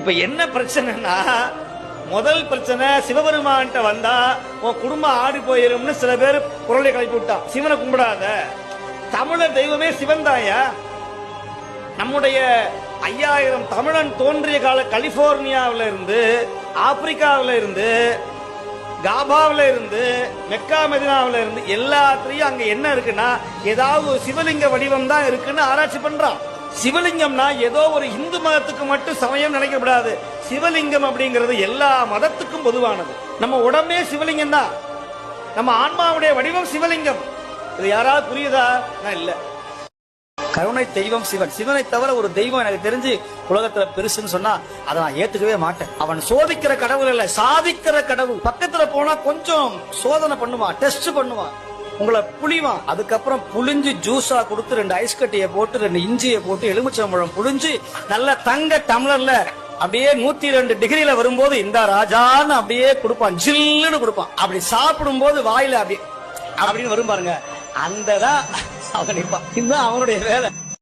இப்ப என்ன பிரச்சனைனா, முதல் பிரச்சனை சிவபெருமான்கிட்ட வந்தா உன் குடும்பம் ஆடி போயிரும்னு சில பேர் குரலை கிளப்பி விட்டான். சிவனை கும்பிடாத, தமிழர் தெய்வமே சிவன் தாயா. நம்முடைய 5000 தமிழன் தோன்றிய கால கலிபோர்னியாவில இருந்து, ஆப்பிரிக்காவில இருந்து, காபாவில இருந்து, மெக்கா மெதினாவில இருந்து எல்லாத்திலையும் அங்க என்ன இருக்குன்னா ஏதாவது ஒரு சிவலிங்க வடிவம் தான் இருக்குன்னு ஆராய்ச்சி பண்றான். சிவலிங்கம்னா ஏதோ ஒரு இந்து மதத்துக்கு மட்டும் சமயம் நினைக்கப்படாது. சிவலிங்கம் அப்படிங்கிறது எல்லா மதத்துக்கும் பொதுவானது. நம்ம உடம்பே சிவலிங்கம் தான். நம்ம ஆன்மாவுடைய வடிவம் சிவலிங்கம். இது யாராவது புரியுதா? இல்ல. கருணை தெய்வம் சிவன். சிவனை தவிர ஒரு தெய்வம் எனக்கு தெரிஞ்சு உலகத்துல பெருசுன்னு சொன்னா அதை நான் ஏத்துக்கவே மாட்டேன். அவன் சோதிக்கிற கடவுள் இல்ல, சாதிக்கிற கடவுள். பக்கத்துல போனா கொஞ்சம் சோதனை பண்ணுவான், டெஸ்ட் பண்ணுவான், உங்களை புளிவான். அதுக்கப்புறம் புளிஞ்சு ஜூஸா கொடுத்து 2 ஐஸ் கட்டியை போட்டு 2 இஞ்சியை போட்டு எலுமிச்சம்பழம் புளிஞ்சு நல்ல தங்க டம்ளர்ல அப்படியே 102 டிகிரில வரும்போது இந்த ராஜான்னு அப்படியே கொடுப்பான், ஜில்லுன்னு கொடுப்பான். அப்படி சாப்பிடும் போது வாயில அப்படி அப்படின்னு வரும் பாருங்க, அந்த தான் அவன் நிற்பான். இதுதான் அவனுடைய வேலை.